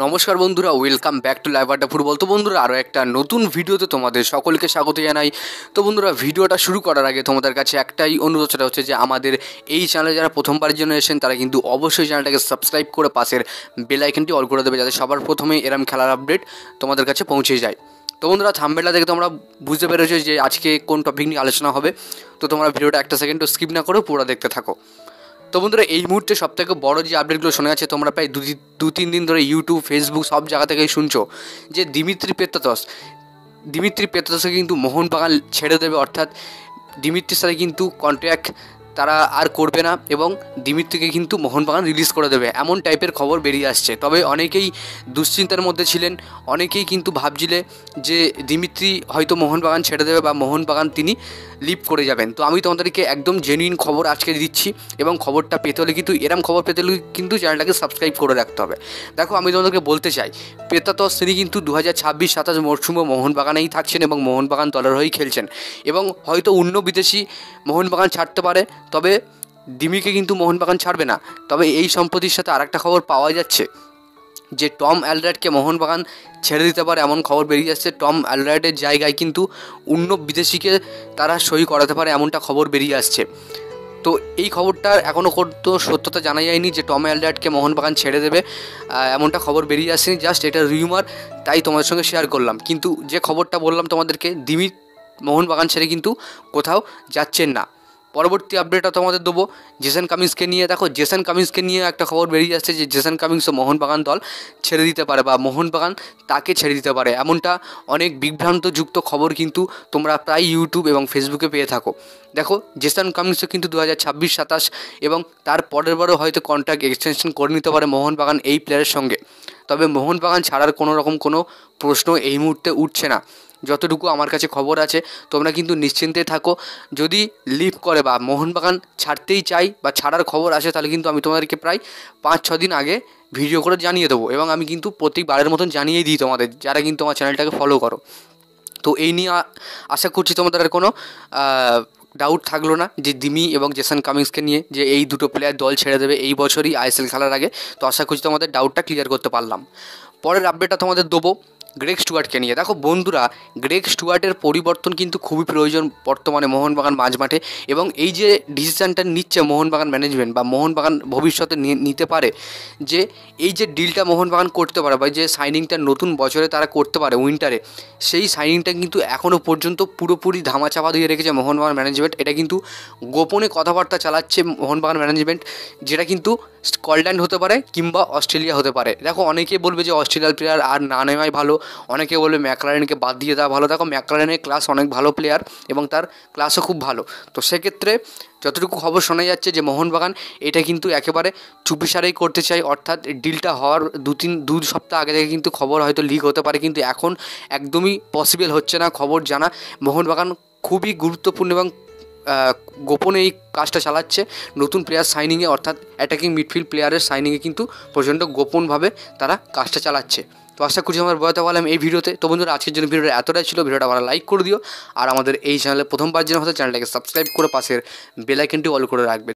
নমস্কার বন্ধুরা, welcome back to live আড্ডা ফুটবল। তো বন্ধুরা, আরও একটা নতুন ভিডিওতে তোমাদের সকলকে স্বাগত জানাই। তো বন্ধুরা, ভিডিওটা শুরু করার আগে তোমাদের কাছে একটাই অনুরোধ, সেটা হচ্ছে যে আমাদের এই চ্যানেলে যারা প্রথমবারের জন্য এসেছেন তারা কিন্তু অবশ্যই চ্যানেলটাকে সাবস্ক্রাইব করে পাশের বেল আইকনটি অল করে দেবে, যাতে সবার প্রথমে এরম খেলার আপডেট তোমাদের কাছে পৌঁছে যায়। তো বন্ধুরা, থাম্বনেলটা দেখে তোমরা বুঝতে পেরেছো যে আজকে কোন টপিক নিয়ে আলোচনা হবে। তো তোমরা ভিডিওটা একটা সেকেন্ডও স্কিপ না করে পুরো দেখতে থাকো। তো বন্ধুরা, এই মুহূর্তে সবথেকে বড় যে আপডেটগুলো শোনা যাচ্ছে, তোমরা প্রায় দু তিন দিন ধরে ইউটিউব, ফেসবুক সব জায়গা থেকেই শুনছো যে দিমিত্রি পেত্রাতসকে কিন্তু মোহনবাগান ছেড়ে দেবে, অর্থাৎ দিমিত্রির সাথে কিন্তু কন্ট্রাক্ট তারা আর করবে না এবং দিমিত্রিকে কিন্তু মোহনবাগান রিলিজ করে দেবে, এমন টাইপের খবর বেরিয়ে আসছে। তবে অনেকেই দুশ্চিন্তার মধ্যে ছিলেন, অনেকেই কিন্তু ভাবছিলে যে দিমিত্রি হয়তো মোহনবাগান ছেড়ে দেবে বা মোহনবাগান তিনি লিভ করে যাবেন। তো আমি তোমাদেরকে একদম জেনুইন খবর আজকে দিচ্ছি, এবং খবরটা পেতে হলে কিন্তু এরম খবর পেতে হলে কিন্তু চ্যানেলটাকে সাবস্ক্রাইব করে রাখতে হবে। দেখো, আমি তোমাদেরকে বলতে চাই, পেত্রাতস তিনি কিন্তু 2026-27 মরশুমে মোহনবাগানেই থাকছেন এবং মোহনবাগান দলের হয়েই খেলছেন, এবং হয়তো অন্য বিদেশি মোহনবাগান ছাড়তে পারে, তবে দিমিকে কিন্তু মোহনবাগান ছাড়বে না। তবে এই সম্প্রতির সাথে আরেকটা খবর পাওয়া যাচ্ছে যে টম অ্যালডারকে মোহনবাগান ছেড়ে দিতে পারে, এমন খবর বেরিয়ে যাচ্ছে। টম অ্যালডারের জায়গায় কিন্তু অন্য বিদেশিকে তারা সই করাতে পারে, এমনটা খবর বেরিয়ে আসছে। তো এই খবরটার এখনও তো সত্যতা জানা যায়নি যে টম অ্যালডারকে মোহনবাগান ছেড়ে দেবে, এমনটা খবর বেরিয়ে আসেনি, জাস্ট এটা রিউমার, তাই তোমাদের সঙ্গে শেয়ার করলাম। কিন্তু যে খবরটা বললাম তোমাদেরকে, দিমি মোহনবাগান ছেড়ে কিন্তু কোথাও যাচ্ছেন না। পরবর্তী আপডেটটা তোমাদের দেবো জেসন কামিন্সকে নিয়ে। দেখো, জেসন কামিন্সকে নিয়ে একটা খবর বেরিয়ে যাচ্ছে যে জেসন কামিন্সও মোহনবাগান দল ছেড়ে দিতে পারে বা মোহনবাগান তাকে ছেড়ে দিতে পারে, এমনটা অনেক বিভ্রান্তযুক্ত খবর কিন্তু তোমরা প্রায় ইউটিউব এবং ফেসবুকে পেয়ে থাকো। দেখো, জেসন কামিন্সও কিন্তু 2026-27 এবং তার পরের বারও হয়তো কন্ট্রাক্ট এক্সটেনশন করে নিতে পারে মোহনবাগান এই প্লেয়ারের সঙ্গে। তবে মোহনবাগান ছাড়ার কোনো প্রশ্ন এই মুহূর্তে উঠছে না, যতটুকু আমার কাছে খবর আছে। তোমরা কিন্তু নিশ্চিন্তে থাকো, যদি লিভ করে বা মোহনবাগান ছাড়তেই চাই বা ছাড়ার খবর আসে, তাহলে কিন্তু আমি তোমাদেরকে প্রায় 5-6 দিন আগে ভিডিও করে জানিয়ে দেবো, এবং আমি কিন্তু প্রত্যেকবারের মতন জানিয়েই দিই তোমাদের, যারা কিন্তু আমার চ্যানেলটাকে ফলো করো। তো এই নিয়ে আশা করছি তোমাদের আর কোনো ডাউট থাকলো না যে দিমি এবং জেসন কামিন্সকে নিয়ে, যে এই দুটো প্লেয়ার দল ছেড়ে দেবে এই বছরই আইএসএল খেলার আগে। তো আশা করছি তোমাদের ডাউটটা ক্লিয়ার করতে পারলাম। পরের আপডেটটা তোমাদের দেবো গ্রেগ স্টুয়ার্টকে নিয়ে। দেখো বন্ধুরা, গ্রেগ স্টুয়ার্টের পরিবর্তন কিন্তু খুবই প্রয়োজন বর্তমানে মোহনবাগান মাঝমাঠে, এবং এই যে ডিসিশানটা নিচ্ছে মোহনবাগান ম্যানেজমেন্ট বা মোহনবাগান ভবিষ্যতে নিতে পারে, যে এই যে ডিলটা মোহনবাগান করতে পারে বা যে সাইনিংটা নতুন বছরে তারা করতে পারে উইন্টারে, সেই সাইনিংটা কিন্তু এখনও পর্যন্ত পুরোপুরি ধামাচাপা দিয়ে রেখেছে মোহনবাগান ম্যানেজমেন্ট। এটা কিন্তু গোপনে কথাবার্তা চালাচ্ছে মোহনবাগান ম্যানেজমেন্ট, যেটা কিন্তু স্কটল্যান্ড হতে পারে কিংবা অস্ট্রেলিয়া হতে পারে। দেখো, অনেকে বলবে যে অস্ট্রেলিয়ার প্লেয়ার আর না নেওয়াই ভালো, অনেকে বলবে ম্যাকলারেনকে বাদ দিয়ে দেওয়া ভালো। দেখো, ম্যাকলারেনের ক্লাস অনেক ভালো প্লেয়ার এবং তার ক্লাসও খুব ভালো। তো সেক্ষেত্রে যতটুকু খবর শোনা যাচ্ছে যে মোহনবাগান এটা কিন্তু একেবারে চুপিসারেই করতে চাই, অর্থাৎ ডিলটা হওয়ার দু সপ্তাহ আগে থেকে কিন্তু খবর হয়তো লিক হতে পারে, কিন্তু এখন একদমই পসিবল হচ্ছে না খবর জানা। মোহনবাগান খুবই গুরুত্বপূর্ণ এবং গোপনে এই কাজটা চালাচ্ছে নতুন প্লেয়ার সাইনিংয়ে, অর্থাৎ অ্যাটাকিং মিডফিল্ড প্লেয়ারের সাইনিংয়ে কিন্তু প্রচণ্ড গোপনভাবে তারা কাজটা চালাচ্ছে। তো আশা করছি আমার বলতে পারলাম এই ভিডিওতে। তো বন্ধুরা, আজকের জন্য ভিডিওটা এতটাই ছিল। ভিডিওটা ভালো লাইক করে দিও, আর আমাদের এই চ্যানেলে প্রথমবার যেন হতে চ্যানেলটাকে সাবস্ক্রাইব করে পাশের বেল আইকনটি অল করে রাখবে।